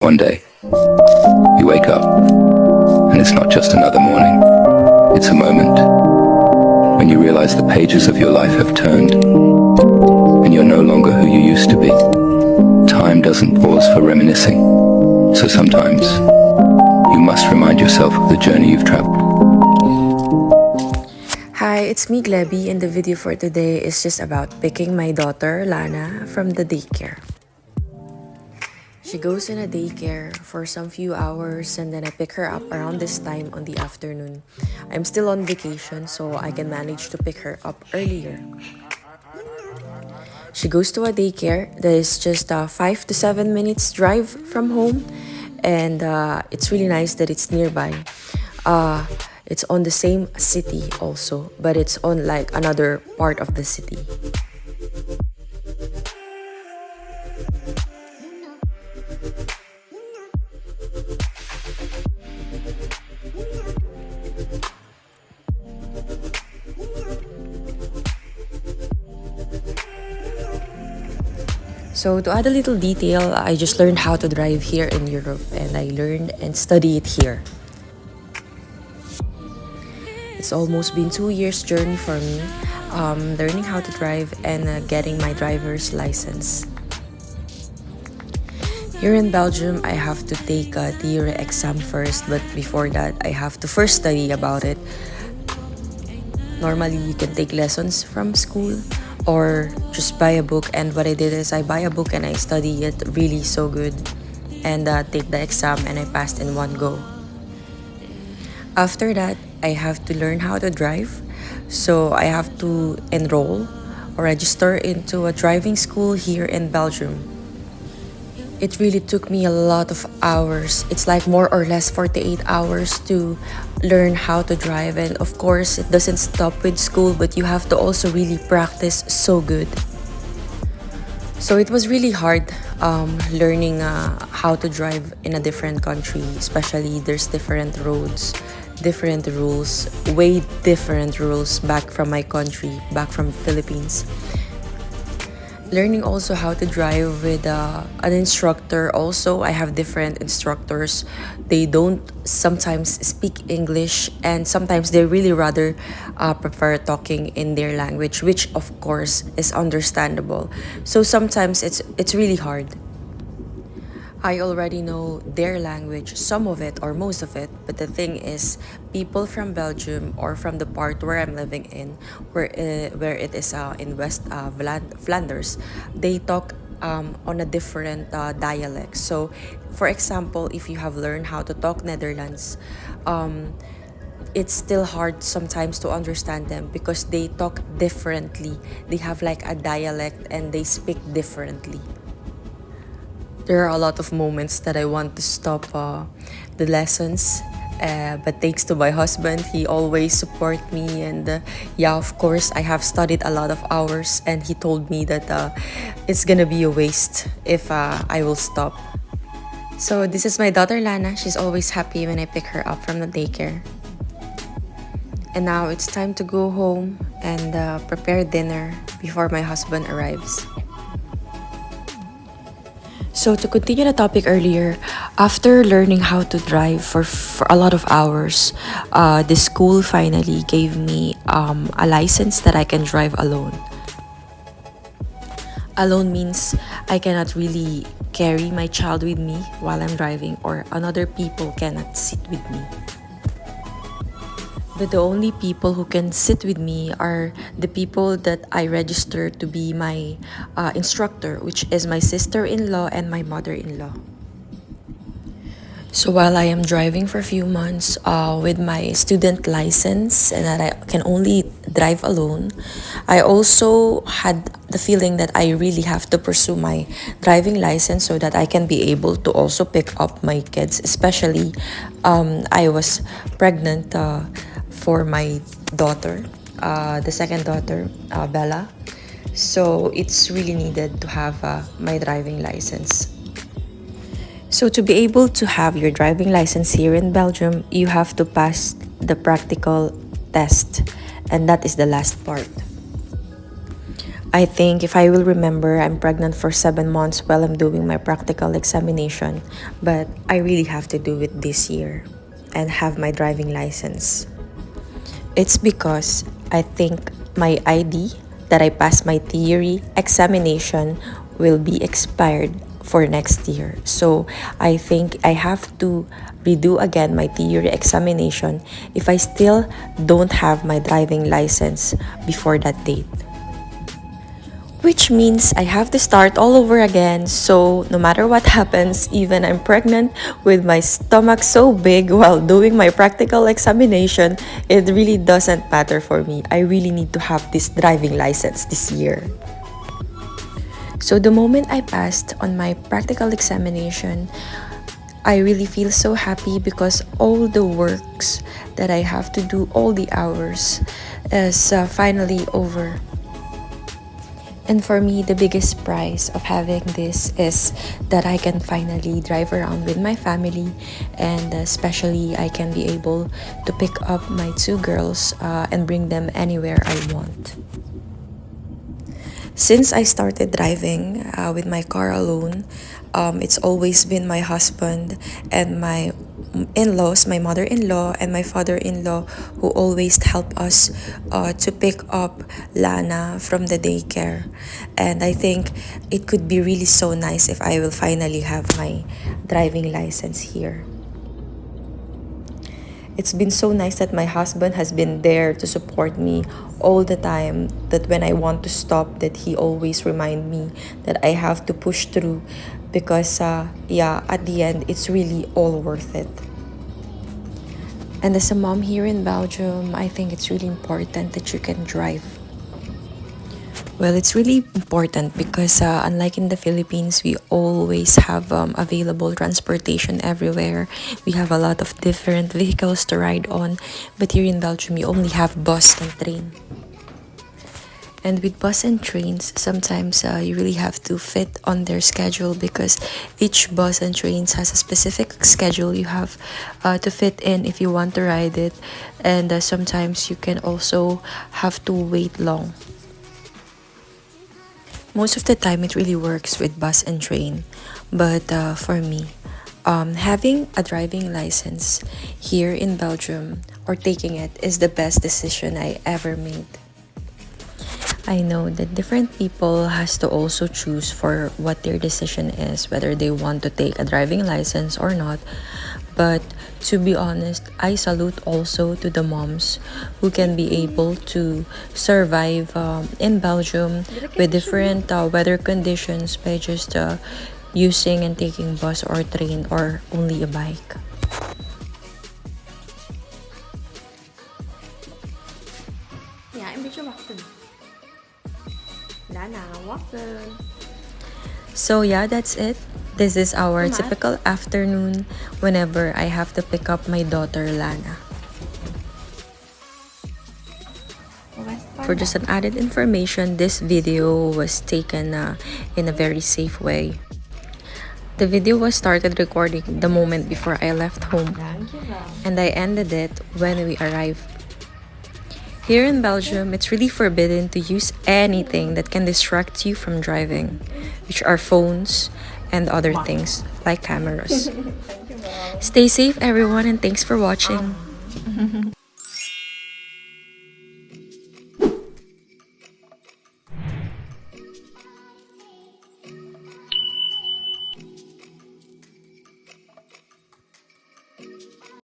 One day, you wake up, and it's not just another morning. It's a moment when you realize the pages of your life have turned, and you're no longer who you used to be. Time doesn't pause for reminiscing, so sometimes you must remind yourself of the journey you've traveled. Hi, it's me, Glebby, and the video for today is just about picking my daughter, Lana, from the daycare. She goes in a daycare for some few hours and then I pick her up around this time on the afternoon. I'm still on vacation, so I can manage to pick her up earlier. She goes to a daycare that is just 5 to 7 minutes drive from home, and it's really nice that it's nearby. It's on the same city also, but it's on like another part of the city. So to add a little detail, I just learned how to drive here in Europe and I learned and study it here. It's almost been 2 years journey for me, learning how to drive and getting my driver's license. Here in Belgium, I have to take a theory exam first, but before that, I have to first study about it. Normally, you can take lessons from school or just buy a book, and what I did is I buy a book and I study it really so good and take the exam and I passed in one go. After that, I have to learn how to drive, so I have to enroll or register into a driving school here in Belgium. It really took me a lot of hours. It's like more or less 48 hours to learn how to drive. And of course, it doesn't stop with school, but you have to also really practice so good. So it was really hard learning how to drive in a different country, especially there's different roads, different rules, way different rules back from my country, back from Philippines. Learning also how to drive with an instructor also. I have different instructors. They don't sometimes speak English and sometimes they really rather prefer talking in their language, which of course is understandable. So sometimes it's really hard. I already know their language, some of it or most of it, but the thing is, people from Belgium or from the part where I'm living in, where it is in West Flanders, they talk on a different dialect. So, for example, if you have learned how to talk Netherlands, it's still hard sometimes to understand them because they talk differently. They have like a dialect and they speak differently. There are a lot of moments that I want to stop the lessons, but thanks to my husband, he always support me. And yeah, of course, I have studied a lot of hours, and he told me that it's gonna be a waste if I will stop. So this is my daughter Lana. She's always happy when I pick her up from the daycare. And now it's time to go home and prepare dinner before my husband arrives. So to continue the topic earlier, after learning how to drive for a lot of hours, the school finally gave me a license that I can drive alone. Alone means I cannot really carry my child with me while I'm driving, or another people cannot sit with me. But the only people who can sit with me are the people that I registered to be my instructor, which is my sister-in-law and my mother-in-law. So while I am driving for a few months with my student license and that I can only drive alone, I also had the feeling that I really have to pursue my driving license so that I can be able to also pick up my kids, especially I was pregnant for my daughter, the second daughter, Bella. So it's really needed to have my driving license. So to be able to have your driving license here in Belgium, you have to pass the practical test, and that is the last part. I think if I will remember, I'm pregnant for 7 months while I'm doing my practical examination, but I really have to do it this year and have my driving license. It's because I think my ID that I passed my theory examination will be expired for next year. So I think I have to redo again my theory examination if I still don't have my driving license before that date. Which means I have to start all over again. So no matter what happens, even I'm pregnant with my stomach so big while doing my practical examination, it really doesn't matter for me. I really need to have this driving license this year. So the moment I passed on my practical examination, I really feel so happy because all the works that I have to do, all the hours, is finally over. And for me, the biggest prize of having this is that I can finally drive around with my family, and especially I can be able to pick up my two girls and bring them anywhere I want. Since I started driving with my car alone, it's always been my husband and my in-laws, my mother-in-law and my father-in-law, who always help us to pick up Lana from the daycare. And I think it could be really so nice if I will finally have my driving license here. It's been so nice that my husband has been there to support me all the time, that when I want to stop, that he always remind me that I have to push through, because yeah, at the end it's really all worth it. And as a mom here in Belgium, I think it's really important that you can drive. Well, it's really important because unlike in the Philippines, we always have available transportation everywhere. We have a lot of different vehicles to ride on, but here in Belgium, you only have bus and train. And with bus and trains, sometimes you really have to fit on their schedule, because each bus and trains has a specific schedule you have to fit in if you want to ride it. And sometimes you can also have to wait long. Most of the time, it really works with bus and train. But for me, having a driving license here in Belgium, or taking it, is the best decision I ever made. I know that different people has to also choose for what their decision is, whether they want to take a driving license or not. But to be honest, I salute also to the moms who can be able to survive in Belgium with different weather conditions by just using and taking bus or train or only a bike. Ja, een beetje wachten. Lana, wachten. So yeah, that's it. This is our typical afternoon whenever I have to pick up my daughter Lana. For just an added information, this video was taken in a very safe way. The video was started recording the moment before I left home, and I ended it when we arrived. Here in Belgium, it's really forbidden to use anything that can distract you from driving, which are phones and other things like cameras. Stay safe, everyone, and thanks for watching.